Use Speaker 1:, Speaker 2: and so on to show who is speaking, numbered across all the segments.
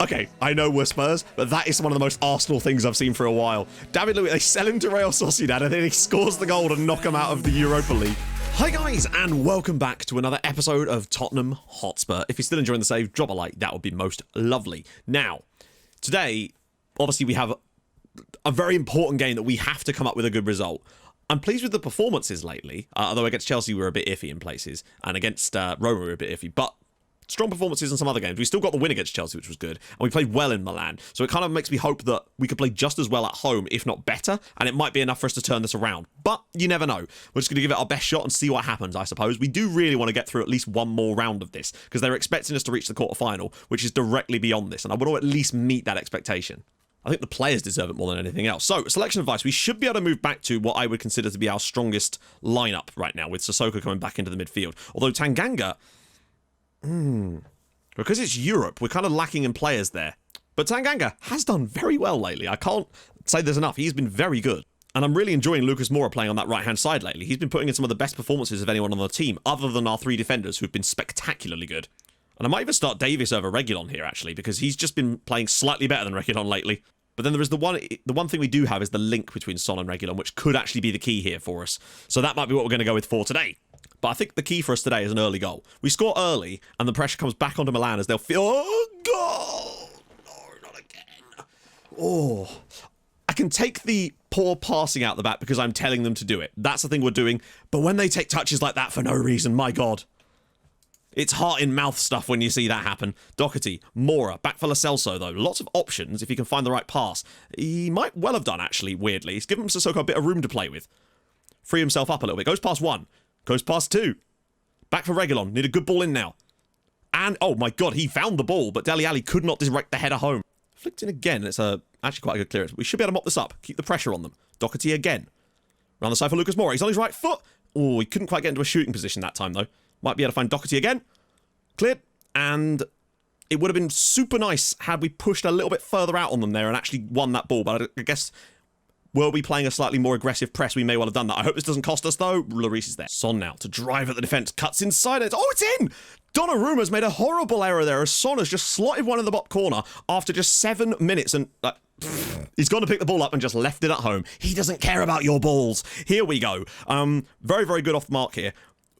Speaker 1: Okay, I know we're Spurs, but that is one of the most Arsenal things I've seen for a while. David Luiz, they sell him to Real Sociedad and then he scores the goal to knock him out of the Europa League. Hi guys, and welcome back to another episode of Tottenham Hotspur. If you're still enjoying the save, drop a like, that would be most lovely. Now, today, obviously we have a very important game that we have to come up with a good result. I'm pleased with the performances lately, although against Chelsea we were a bit iffy in places, and against Roma we were a bit iffy, but strong performances in some other games. We still got the win against Chelsea, which was good, and we played well in Milan, so it kind of makes me hope that we could play just as well at home, if not better, and it might be enough for us to turn this around, but you never know. We're just going to give it our best shot and see what happens, I suppose. We do really want to get through at least one more round of this, because they're expecting us to reach the quarterfinal, which is directly beyond this, and I want to at least meet that expectation. I think the players deserve it more than anything else. So, selection advice. We should be able to move back to what I would consider to be our strongest lineup right now, with Sissoko coming back into the midfield. Although Tanganga, because it's Europe, we're kind of lacking in players there. But Tanganga has done very well lately. I can't say there's enough. He's been very good. And I'm really enjoying Lucas Moura playing on that right-hand side lately. He's been putting in some of the best performances of anyone on the team, other than our three defenders, who've been spectacularly good. And I might even start Davis over Reguilon here, actually, because he's just been playing slightly better than Reguilon lately. But then there is the one thing we do have is the link between Son and Reguilon, which could actually be the key here for us. So that might be what we're going to go with for today. But I think the key for us today is an early goal. We score early, and the pressure comes back onto Milan as they'll feel, oh, goal! No, not again. Oh, I can take the poor passing out the back because I'm telling them to do it. That's the thing we're doing. But when they take touches like that for no reason, my God. It's heart-in-mouth stuff when you see that happen. Doherty, Moura, back for Lo Celso, though. Lots of options if he can find the right pass. He might well have done, actually, weirdly. He's given Sissoko a bit of room to play with. Free himself up a little bit. Goes past one. Goes past two. Back for Reguilon. Need a good ball in now. And, oh my God, he found the ball, but Dele Alli could not direct the header home. Flicked in again. It's actually quite a good clearance. We should be able to mop this up. Keep the pressure on them. Doherty again. Round the side for Lucas Moura. He's on his right foot. Oh, he couldn't quite get into a shooting position that time, though. Might be able to find Doherty again. Cleared. And it would have been super nice had we pushed a little bit further out on them there and actually won that ball. But I guess, were we playing a slightly more aggressive press, we may well have done that. I hope this doesn't cost us, though. Lloris is there. Son now to drive at the defence. Cuts inside it. Oh, it's in! Donnarumma's made a horrible error there as Son has just slotted one in the bottom corner after just 7 minutes and... he's gone to pick the ball up and just left it at home. He doesn't care about your balls. Here we go. Very, very good off the mark here.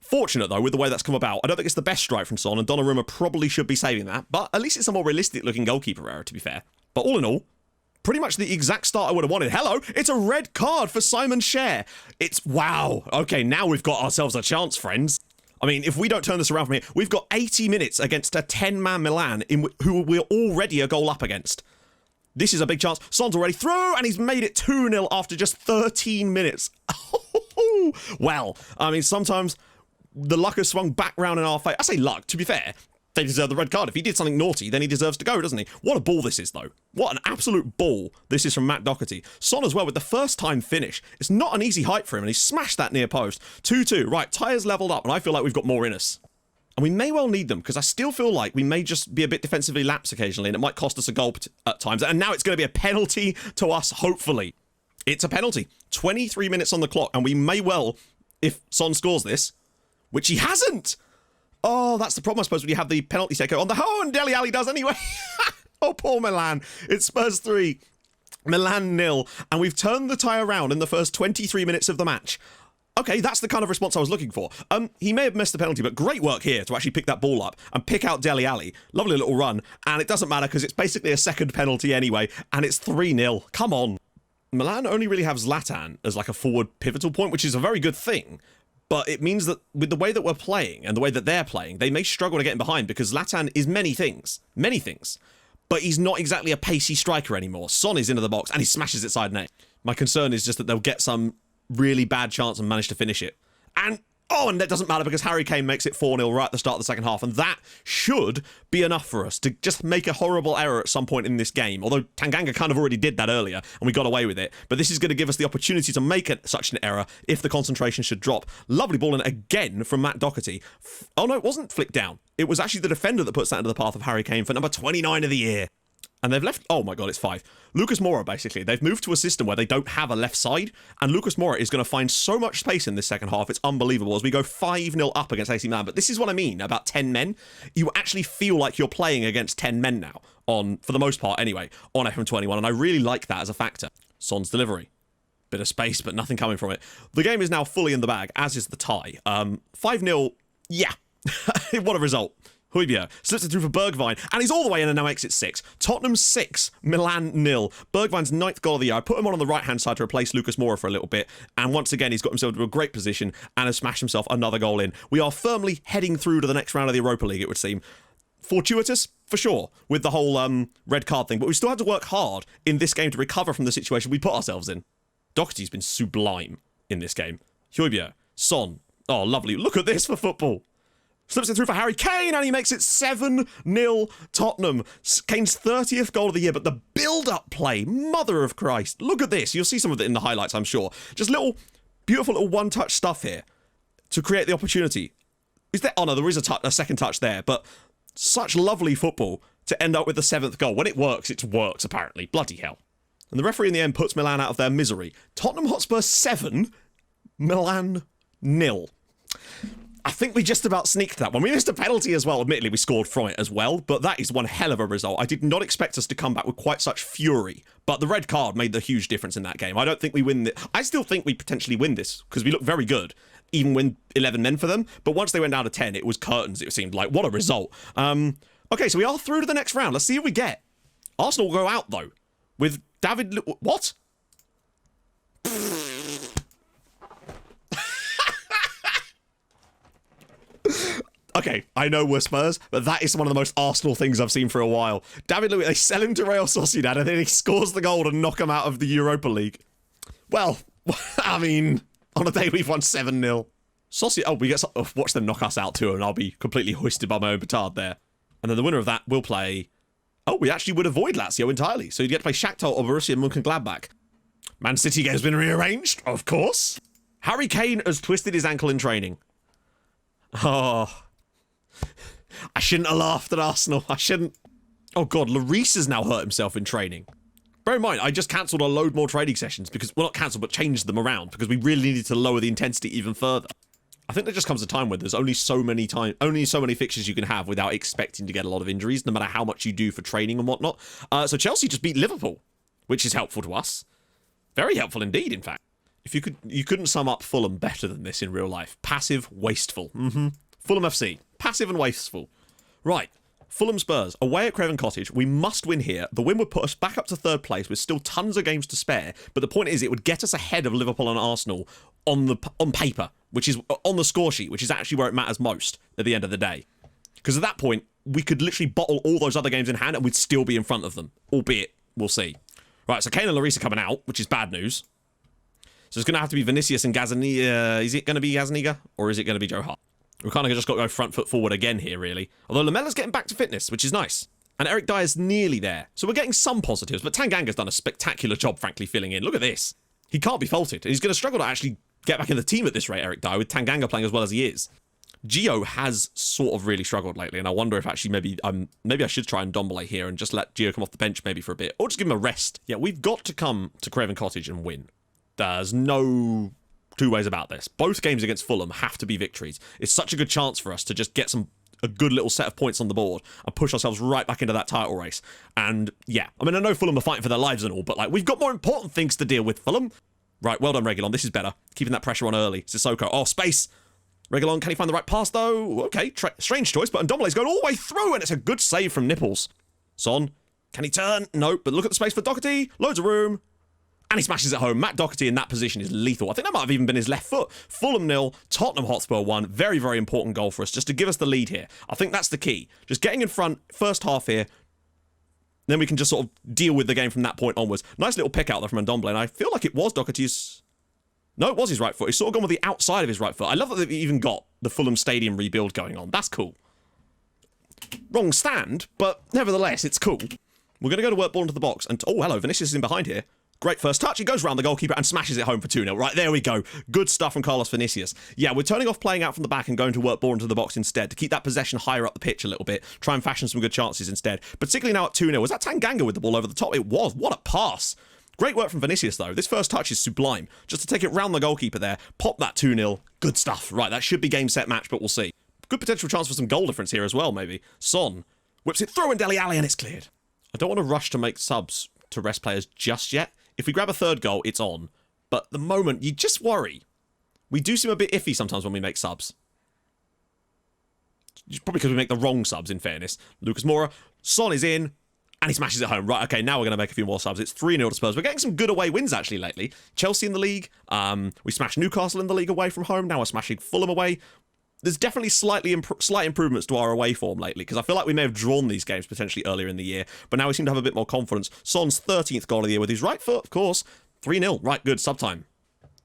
Speaker 1: Fortunate, though, with the way that's come about. I don't think it's the best strike from Son, and Donnarumma probably should be saving that, but at least it's a more realistic-looking goalkeeper error, to be fair. But all in all, pretty much the exact start I would have wanted. Hello, it's a red card for Simon Schär. It's, wow. Okay, now we've got ourselves a chance, friends. I mean, if we don't turn this around from here, we've got 80 minutes against a 10-man Milan who we're already a goal up against. This is a big chance. Son's already through, and he's made it 2-0 after just 13 minutes. Well, I mean, sometimes the luck has swung back round in our favour. I say luck, to be fair. They deserve the red card. If he did something naughty, then he deserves to go, doesn't he? What a ball this is, though. What an absolute ball this is from Matt Doherty. Son as well with the first time finish. It's not an easy height for him, and he smashed that near post. 2-2. Right, tyres levelled up, and I feel like we've got more in us. And we may well need them, because I still feel like we may just be a bit defensively lax occasionally, and it might cost us a goal at times. And now it's going to be a penalty to us, hopefully. It's a penalty. 23 minutes on the clock, and we may well, if Son scores this, which he hasn't. Oh, that's the problem, I suppose, when you have the penalty taker on the... Oh, and Dele Alli does anyway. Oh, poor Milan. It's Spurs 3, Milan 0, and we've turned the tie around in the first 23 minutes of the match. Okay, that's the kind of response I was looking for. He may have missed the penalty, but great work here to actually pick that ball up and pick out Dele Alli. Lovely little run, and it doesn't matter because it's basically a second penalty anyway, and it's 3-0. Come on. Milan only really have Zlatan as like a forward pivotal point, which is a very good thing. But it means that with the way that we're playing and the way that they're playing, they may struggle to get in behind because Zlatan is many things. But he's not exactly a pacey striker anymore. Son is into the box and he smashes it side net. My concern is just that they'll get some really bad chance and manage to finish it. And that doesn't matter because Harry Kane makes it 4-0 right at the start of the second half. And that should be enough for us to just make a horrible error at some point in this game. Although Tanganga kind of already did that earlier and we got away with it. But this is going to give us the opportunity to make such an error if the concentration should drop. Lovely ball in again from Matt Doherty. Oh no, it wasn't flicked down. It was actually the defender that puts that into the path of Harry Kane for number 29 of the year. And they've left... Oh my God, it's 5. Lucas Moura, basically. They've moved to a system where they don't have a left side. And Lucas Moura is going to find so much space in this second half. It's unbelievable as we go 5-0 up against AC Milan. But this is what I mean about 10 men. You actually feel like you're playing against 10 men now. for the most part anyway, on FM21, and I really like that as a factor. Son's delivery. Bit of space, but nothing coming from it. The game is now fully in the bag, as is the tie. 5-0, yeah. What a result. Højbjerg slips it through for Bergwijn, and he's all the way in and now exits 6. Tottenham 6, Milan 0. Bergwijn's 9th goal of the year. I put him on the right-hand side to replace Lucas Moura for a little bit, and once again, he's got himself into a great position and has smashed himself another goal in. We are firmly heading through to the next round of the Europa League, it would seem. Fortuitous, for sure, with the whole red card thing, but we still have to work hard in this game to recover from the situation we put ourselves in. Doherty's been sublime in this game. Højbjerg, Son. Oh, lovely. Look at this for football. Slips it through for Harry Kane, and he makes it 7-0 Tottenham. Kane's 30th goal of the year, but the build-up play, mother of Christ. Look at this. You'll see some of it in the highlights, I'm sure. Just little, beautiful little one-touch stuff here to create the opportunity. Is there? Oh, no, there is a second touch there, but such lovely football to end up with the 7th goal. When it works, apparently. Bloody hell. And the referee in the end puts Milan out of their misery. Tottenham Hotspur 7, Milan 0. I think we just about sneaked that one. We missed a penalty as well. Admittedly, we scored from it as well, but that is one hell of a result. I did not expect us to come back with quite such fury, but the red card made the huge difference in that game. I don't think we win this. I still think we potentially win this because we look very good, even when 11 men for them. But once they went down to 10, it was curtains, it seemed like. What a result. Okay, so we are through to the next round. Let's see who we get. Arsenal will go out, though, with David... What? Okay, I know we're Spurs, but that is one of the most Arsenal things I've seen for a while. David Luiz, they sell him to Real Sociedad and then he scores the goal to knock him out of the Europa League. Well, I mean, on a day we've won 7-0. Watch them knock us out too, and I'll be completely hoisted by my own petard there. And then the winner of that will play... Oh, we actually would avoid Lazio entirely, so you'd get to play Shakhtar or Borussia Mönchengladbach. Man City game's been rearranged, of course. Harry Kane has twisted his ankle in training. Oh... I shouldn't have laughed at Arsenal. I shouldn't. Oh, God. Lloris has now hurt himself in training. Bear in mind, I just cancelled a load more training sessions because, well, not cancelled, but changed them around because we really needed to lower the intensity even further. I think there just comes a time where there's only so many fixtures you can have without expecting to get a lot of injuries, no matter how much you do for training and whatnot. So Chelsea just beat Liverpool, which is helpful to us. Very helpful indeed, in fact. If you couldn't sum up Fulham better than this in real life. Passive, wasteful. Fulham FC. Passive and wasteful. Right. Fulham Spurs. Away at Craven Cottage. We must win here. The win would put us back up to 3rd place with still tons of games to spare. But the point is, it would get us ahead of Liverpool and Arsenal on paper, which is on the score sheet, which is actually where it matters most at the end of the day. Because at that point, we could literally bottle all those other games in hand and we'd still be in front of them. Albeit, we'll see. Right, so Kane and Lloris are coming out, which is bad news. So it's going to have to be Vinicius and Gazzaniga. Is it going to be Gazzaniga or is it going to be Joe Hart? We kind of just got to go front foot forward again here, really. Although Lamella's getting back to fitness, which is nice. And Eric Dyer's nearly there. So we're getting some positives, but Tanganga's done a spectacular job, frankly, filling in. Look at this. He can't be faulted. He's going to struggle to actually get back in the team at this rate, Eric Dyer, with Tanganga playing as well as he is. Gio has sort of really struggled lately, and I wonder if actually maybe I should try and Ndombele here and just let Gio come off the bench maybe for a bit, or just give him a rest. Yeah, we've got to come to Craven Cottage and win. There's no two ways about this. Both games against Fulham have to be victories. It's such a good chance for us to just get a good little set of points on the board and push ourselves right back into that title race. And yeah, I mean, I know Fulham are fighting for their lives and all, but like, we've got more important things to deal with, Fulham. Right, well done, Reguilon. This is better. Keeping that pressure on early. Sissoko. Oh, space. Reguilon, can he find the right pass, though? Okay, strange choice, but Ndombele's going all the way through, and it's a good save from Nipples. Son, can he turn? No, but look at the space for Doherty. Loads of room. And he smashes it home. Matt Doherty in that position is lethal. I think that might have even been his left foot. Fulham 0, Tottenham Hotspur 1. Very, very important goal for us, just to give us the lead here. I think that's the key. Just getting in front, first half here. Then we can just sort of deal with the game from that point onwards. Nice little pick out there from Ndombele, and I feel like it was Doherty's... No, it was his right foot. He's sort of gone with the outside of his right foot. I love that they've even got the Fulham Stadium rebuild going on. That's cool. Wrong stand, but nevertheless, it's cool. We're going to go to work ball into the box. And oh, hello, Vinicius is in behind here. Great first touch. He goes around the goalkeeper and smashes it home for 2-0. Right, there we go. Good stuff from Carlos Vinicius. Yeah, we're turning off playing out from the back and going to work ball into the box instead to keep that possession higher up the pitch a little bit. Try and fashion some good chances instead. Particularly now at 2-0. Was that Tanganga with the ball over the top? It was. What a pass. Great work from Vinicius, though. This first touch is sublime. Just to take it round the goalkeeper there. Pop that 2-0. Good stuff. Right, that should be game, set, match, but we'll see. Good potential chance for some goal difference here as well, maybe. Son whips it through and Dele Alli, and it's cleared. I don't want to rush to make subs to rest players just yet. If we grab a third goal, it's on. But at the moment, you just worry. We do seem a bit iffy sometimes when we make subs. Probably because we make the wrong subs, in fairness. Lucas Moura, Son is in, and he smashes it home. Right, okay, now we're going to make a few more subs. It's 3-0 to Spurs. We're getting some good away wins, actually, lately. Chelsea in the league. We smashed Newcastle in the league away from home. Now we're smashing Fulham away. There's definitely slight improvements to our away form lately, because I feel like we may have drawn these games potentially earlier in the year, but now we seem to have a bit more confidence. Son's 13th goal of the year with his right foot, of course. 3-0. Right, good. Sub time.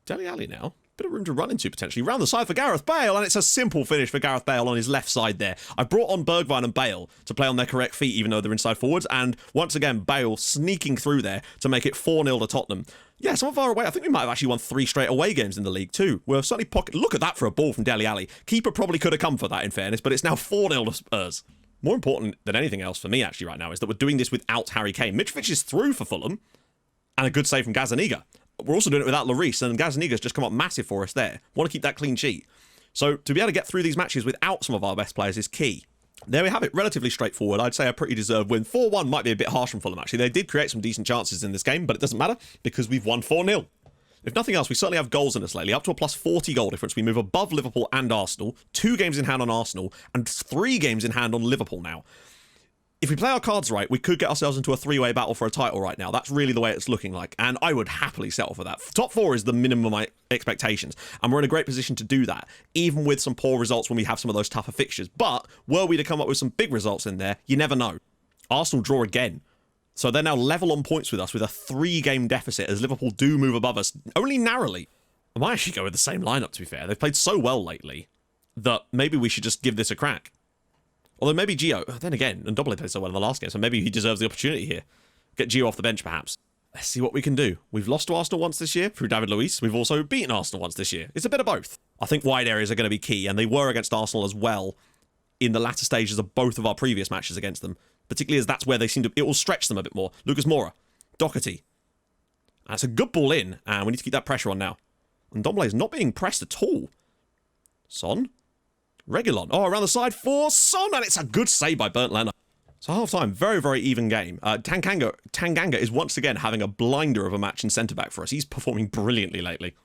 Speaker 1: Dele Alli now. Bit of room to run into, potentially. Round the side for Gareth Bale, and it's a simple finish for Gareth Bale on his left side there. I brought on Bergwijn and Bale to play on their correct feet, even though they're inside forwards, and once again, Bale sneaking through there to make it 4-0 to Tottenham. Yeah, some of our away, I think we might have actually won 3 straight away games in the league too. We're certainly pocket. Look at that for a ball from Dele Alli. Keeper probably could have come for that, in fairness, but it's now 4-0 to Spurs. More important than anything else for me, actually, right now, is that we're doing this without Harry Kane. Mitrovic is through for Fulham, and a good save from Gazzaniga. We're also doing it without Lloris, and Gazzaniga's just come up massive for us there. Want to keep that clean sheet. So to be able to get through these matches without some of our best players is key. There we have it, relatively straightforward. I'd say a pretty deserved win. 4-1 might be a bit harsh from Fulham, actually. They did create some decent chances in this game, but it doesn't matter because we've won 4-0. If nothing else, we certainly have goals in us lately. Up to a plus 40 goal difference. We move above Liverpool and Arsenal. 2 games in hand on Arsenal, and 3 games in hand on Liverpool now. If we play our cards right, we could get ourselves into a 3-way battle for a title right now. That's really the way it's looking like, and I would happily settle for that. Top 4 is the minimum of my expectations, and we're in a great position to do that, even with some poor results when we have some of those tougher fixtures. But were we to come up with some big results in there, you never know. Arsenal draw again. So they're now level on points with us with a 3-game deficit as Liverpool do move above us, only narrowly. I might actually go with the same lineup, to be fair. They've played so well lately that maybe we should just give this a crack. Although maybe Gio, then again, and Ndombele played so well in the last game, so maybe he deserves the opportunity here. Get Gio off the bench, perhaps. Let's see what we can do. We've lost to Arsenal once this year through David Luiz. We've also beaten Arsenal once this year. It's a bit of both. I think wide areas are going to be key, and they were against Arsenal as well in the latter stages of both of our previous matches against them, particularly as that's where they seem to... It will stretch them a bit more. Lucas Moura. Doherty. That's a good ball in, and we need to keep that pressure on now. And Ndombele is not being pressed at all. Son. Reguilon. Oh, around the side for Son, and it's a good save by Bernd Leno. So half-time, very, very even game. Tanganga is once again having a blinder of a match in centre-back for us. He's performing brilliantly lately.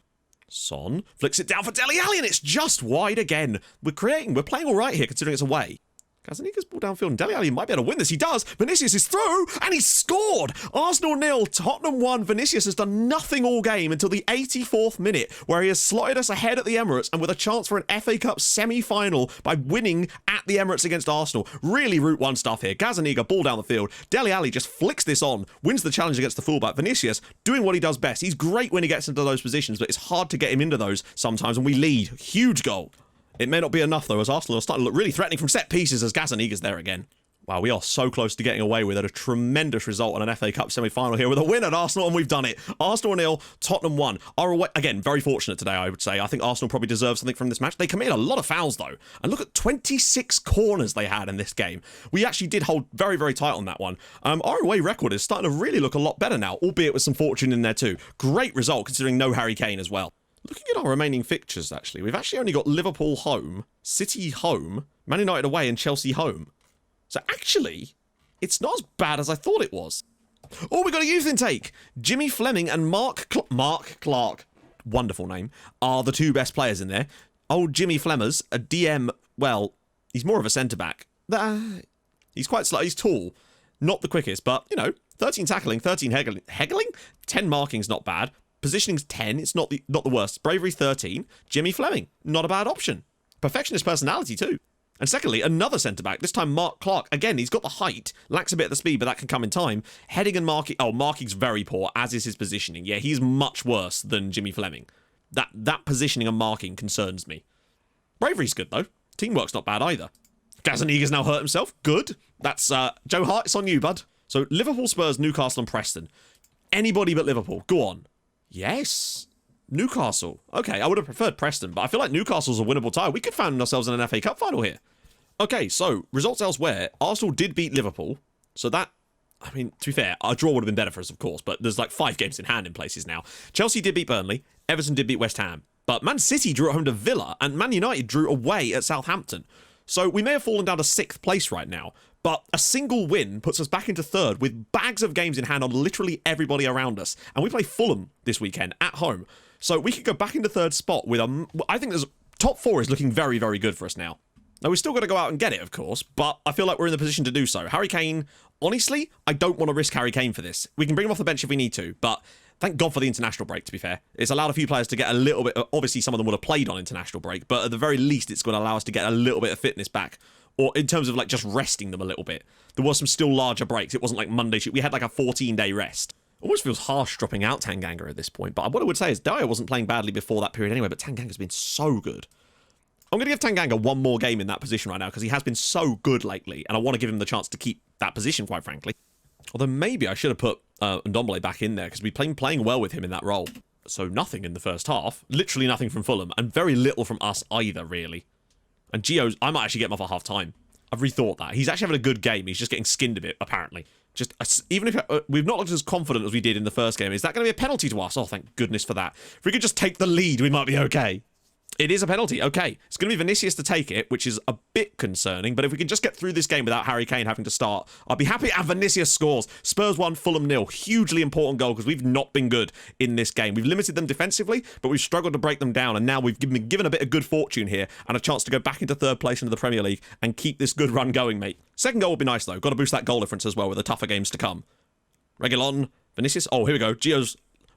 Speaker 1: Son flicks it down for Dele Alli, and it's just wide again. We're playing all right here, considering it's away. Gazzaniga's ball downfield, and Dele Alli might be able to win this. He does. Vinicius is through, and he's scored. Arsenal 0, Tottenham 1. Vinicius has done nothing all game until the 84th minute, where he has slotted us ahead at the Emirates and with a chance for an FA Cup semi-final by winning at the Emirates against Arsenal. Really Route 1 stuff here. Gazzaniga, ball down the field. Dele Alli just flicks this on, wins the challenge against the fullback. Vinicius doing what he does best. He's great when he gets into those positions, but it's hard to get him into those sometimes, and we lead. Huge goal. It may not be enough, though, as Arsenal are starting to look really threatening from set pieces as Gazzaniga's there again. Wow, we are so close to getting away with it. A tremendous result in an FA Cup semi-final here with a win at Arsenal, and we've done it. Arsenal 0, Tottenham 1. Our away, again, very fortunate today, I would say. I think Arsenal probably deserve something from this match. They committed a lot of fouls, though. And look at 26 corners they had in this game. We actually did hold very, very tight on that one. Our away record is starting to really look a lot better now, albeit with some fortune in there too. Great result, considering no Harry Kane as well. Looking at our remaining fixtures, actually, we've actually only got Liverpool home, City home, Man United away, and Chelsea home. So actually, it's not as bad as I thought it was. Oh, we got a youth intake. Jimmy Fleming and Mark Clark, wonderful name, are the 2 best players in there. Old Jimmy Flemmers, a DM, well, he's more of a centre-back. He's quite slow, he's tall. Not the quickest, but, 13 tackling, 13 heggling? 10 marking's not bad. Positioning's 10, it's not the worst. Bravery 13, Jimmy Fleming, not a bad option. Perfectionist personality too. And secondly, another centre-back, this time Mark Clark. Again, he's got the height, lacks a bit of the speed, but that can come in time. Heading and marking, marking's very poor, as is his positioning. Yeah, he's much worse than Jimmy Fleming. That positioning and marking concerns me. Bravery's good though. Teamwork's not bad either. Gazzaniga's now hurt himself. Good. That's, Joe Hart, it's on you, bud. So, Liverpool, Spurs, Newcastle and Preston. Anybody but Liverpool. Go on. Yes. Newcastle. Okay, I would have preferred Preston, but I feel like Newcastle's a winnable tie. We could find ourselves in an FA Cup final here. Okay, so, results elsewhere. Arsenal did beat Liverpool. So that, to be fair, a draw would have been better for us, of course, but there's like 5 games in hand in places now. Chelsea did beat Burnley. Everton did beat West Ham. But Man City drew at home to Villa, and Man United drew away at Southampton. So we may have fallen down to 6th place right now, But a single win puts us back into third with bags of games in hand on literally everybody around us. And we play Fulham this weekend at home. So we could go back into third spot with I think there's top 4 is looking very, very good for us now. Now, we've still got to go out and get it, of course, but I feel like we're in the position to do so. Harry Kane, honestly, I don't want to risk Harry Kane for this. We can bring him off the bench if we need to, but thank God for the international break, to be fair. It's allowed a few players to get a little bit, obviously some of them would have played on international break, but at the very least, it's going to allow us to get a little bit of fitness back, or in terms of like just resting them a little bit. There was some still larger breaks. It wasn't like Monday, we had like a 14-day rest. Almost feels harsh dropping out Tanganga at this point, but what I would say is Dyer wasn't playing badly before that period anyway, but Tanganga's been so good. I'm going to give Tanganga one more game in that position right now because he has been so good lately, and I want to give him the chance to keep that position, quite frankly. Although maybe I should have put Ndombele back in there because we've been playing well with him in that role. So nothing in the first half. Literally nothing from Fulham, and very little from us either, really. And Gio's, I might actually get him off at half-time. I've rethought that. He's actually having a good game. He's just getting skinned a bit, apparently. Just even if we've not looked as confident as we did in the first game, is that going to be a penalty to us? Oh, thank goodness for that. If we could just take the lead, we might be okay. It is a penalty. Okay. It's going to be Vinicius to take it, which is a bit concerning. But if we can just get through this game without Harry Kane having to start, I'll be happy. And Vinicius scores. Spurs 1, Fulham 0. Hugely important goal because we've not been good in this game. We've limited them defensively, but we've struggled to break them down. And now we've been given a bit of good fortune here and a chance to go back into third place into the Premier League and keep this good run going, mate. Second goal would be nice, though. Got to boost that goal difference as well with the tougher games to come. Reguilon, Vinicius. Oh, here we go. Gio's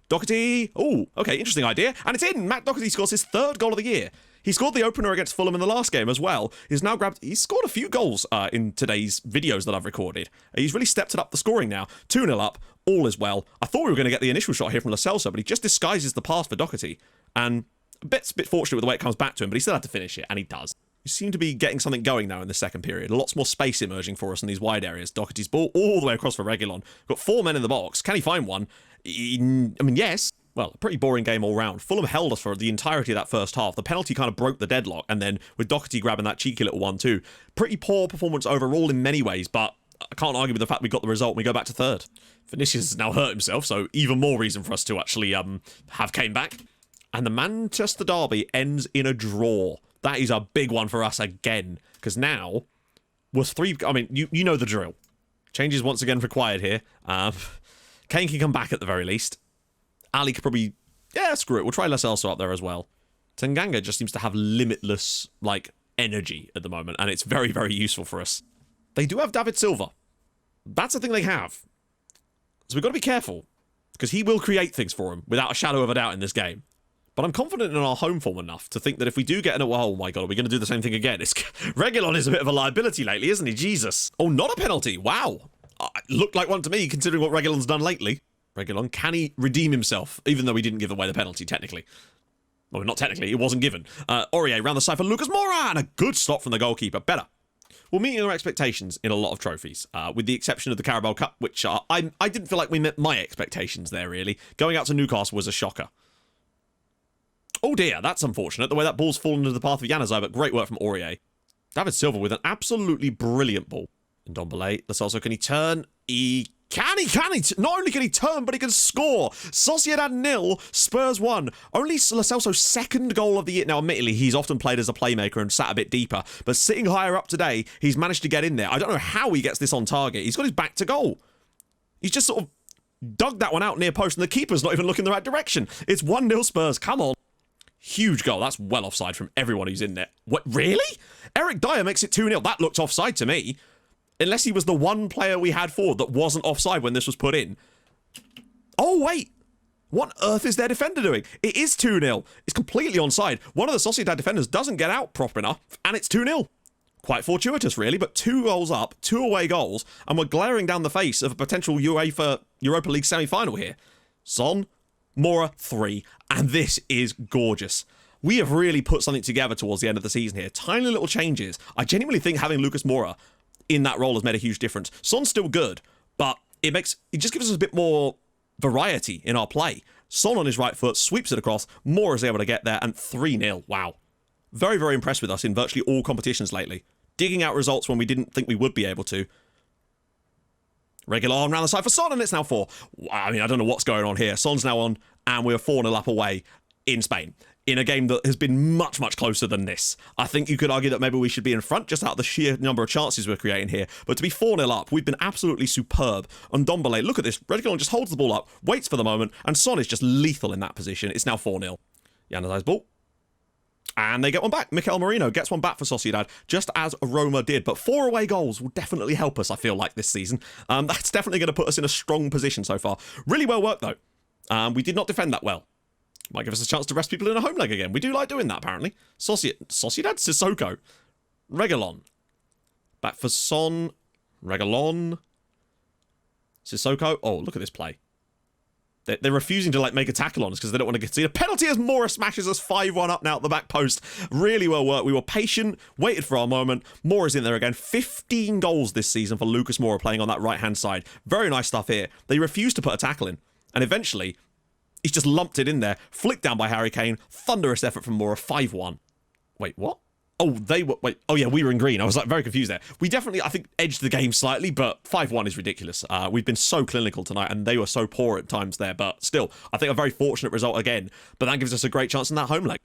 Speaker 1: Doherty. Oh, okay. Interesting idea. And it's in. Matt Doherty scores his 3rd goal of the year. He scored the opener against Fulham in the last game as well. He's scored a few goals in today's videos that I've recorded. He's really stepped it up the scoring now. 2-0 up. All is well. I thought we were going to get the initial shot here from Lo Celso, but he just disguises the pass for Doherty. And a bit fortunate with the way it comes back to him, but he still had to finish it, and he does. We seem to be getting something going now in the second period. Lots more space emerging for us in these wide areas. Doherty's ball all the way across for Reguilon. Got 4 men in the box. Can he find one? I mean, yes. Well, a pretty boring game all round. Fulham held us for the entirety of that first half. The penalty kind of broke the deadlock, and then with Doherty grabbing that cheeky little 1-2. Pretty poor performance overall in many ways, but I can't argue with the fact we got the result and we go back to third. Vinicius has now hurt himself, so even more reason for us to actually have Kane back. And the Manchester derby ends in a draw. That is a big one for us again, because now we're 3... I mean, you know the drill. Changes once again required here. Kane can come back at the very least. Ali could probably... Yeah, screw it. We'll try Lo Celso up there as well. Tanganga just seems to have limitless, like, energy at the moment, and it's very, very useful for us. They do have David Silva. That's the thing they have. So we've got to be careful, because he will create things for him, without a shadow of a doubt in this game. But I'm confident in our home form enough to think that if we do get oh my god, are we going to do the same thing again? Reguilon is a bit of a liability lately, isn't he? Jesus. Oh, not a penalty. Wow. Looked like one to me, considering what Reguilon's done lately. Reguilon, can he redeem himself, even though he didn't give away the penalty, technically? Well, not technically, it wasn't given. Aurier round the side for Lucas Moura, and a good stop from the goalkeeper. Better. We're meeting our expectations in a lot of trophies, with the exception of the Carabao Cup, which I didn't feel like we met my expectations there, really. Going out to Newcastle was a shocker. Oh dear, that's unfortunate, the way that ball's fallen into the path of Januzaj, but great work from Aurier. David Silva with an absolutely brilliant ball. And Ndombele, Lo Celso, can he turn? He can. Not only can he turn, but he can score. Sociedad 0, Spurs 1. Only Lo Celso's 2nd goal of the year. Now, admittedly, he's often played as a playmaker and sat a bit deeper, but sitting higher up today, he's managed to get in there. I don't know how he gets this on target. He's got his back to goal. He's just sort of dug that one out near post, and the keeper's not even looking the right direction. It's 1-0 Spurs. Come on. Huge goal. That's well offside from everyone who's in there. What? Really? Eric Dyer makes it 2-0. That looked offside to me. Unless he was the one player we had forward that wasn't offside when this was put in. Oh, wait. What on earth is their defender doing? It is 2-0. It's completely onside. One of the Sociedad defenders doesn't get out proper enough, and it's 2-0. Quite fortuitous, really, but 2 goals up, 2 away goals, and we're glaring down the face of a potential UEFA Europa League semi-final here. Son, Moura, 3, and this is gorgeous. We have really put something together towards the end of the season here. Tiny little changes. I genuinely think having Lucas Moura in that role has made a huge difference. Son's still good, but it just gives us a bit more variety in our play. Son on his right foot, sweeps it across, Moura is able to get there, and 3-0. Wow. Very, very impressed with us in virtually all competitions lately. Digging out results when we didn't think we would be able to. Reguilon round the side for Son, and it's now 4. I mean, I don't know what's going on here. Son's now on, and we're 4-0 up away in Spain. in a game that has been much, much closer than this. I think you could argue that maybe we should be in front just out of the sheer number of chances we're creating here. But to be 4-0 up, we've been absolutely superb. And Ndombele, look at this. Reguilon just holds the ball up, waits for the moment, and Son is just lethal in that position. It's now 4-0. Yanazai's ball. And they get one back. Mikel Merino gets one back for Sociedad, just as Roma did. But 4 away goals will definitely help us, I feel like, this season. That's definitely going to put us in a strong position so far. Really well worked, though. We did not defend that well. Might give us a chance to rest people in a home leg again. We do like doing that, apparently. Sociedad, Sissoko. Reguilon. Back for Son. Reguilon. Sissoko. Oh, look at this play. They're refusing to make a tackle on us because they don't want to get a penalty as Mora smashes us 5-1 up now at the back post. Really well worked. We were patient, waited for our moment. Mora's in there again. 15 goals this season for Lucas Moura playing on that right-hand side. Very nice stuff here. They refused to put a tackle in. And eventually, he's just lumped it in there. Flicked down by Harry Kane. Thunderous effort from Moura. 5-1. Wait, what? Oh, they were... Wait. Oh, yeah, we were in green. I was very confused there. We definitely, I think, edged the game slightly, but 5-1 is ridiculous. We've been so clinical tonight, and they were so poor at times there. But still, I think a very fortunate result again. But that gives us a great chance in that home leg.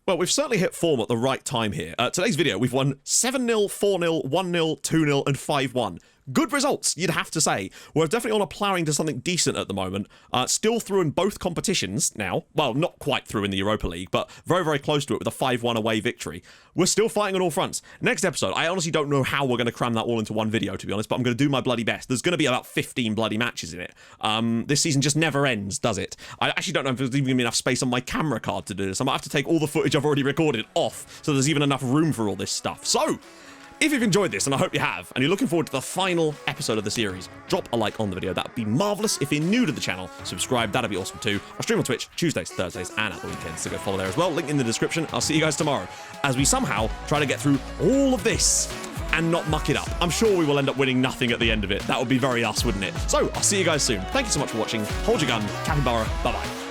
Speaker 1: Well, we've certainly hit form at the right time here. Today's video, we've won 7-0, 4-0, 1-0, 2-0, and 5-1. Good results, you'd have to say. We're definitely on a ploughing to something decent at the moment. Still through in both competitions now. Well, not quite through in the Europa League, but very, very close to it with a 5-1 away victory. We're still fighting on all fronts. Next episode, I honestly don't know how we're going to cram that all into one video, to be honest, but I'm going to do my bloody best. There's going to be about 15 bloody matches in it. This season just never ends, does it? I actually don't know if there's even going to be enough space on my camera card to do this. I might have to take all the footage I've already recorded off, so there's even enough room for all this stuff. So, if you've enjoyed this, and I hope you have, and you're looking forward to the final episode of the series, drop a like on the video. That would be marvellous. If you're new to the channel, subscribe. That'd be awesome too. I stream on Twitch Tuesdays, Thursdays, and at the weekends, so go follow there as well. Link in the description. I'll see you guys tomorrow as we somehow try to get through all of this and not muck it up. I'm sure we will end up winning nothing at the end of it. That would be very us, wouldn't it? So, I'll see you guys soon. Thank you so much for watching. Hold your gun. Capybara. Bye-bye.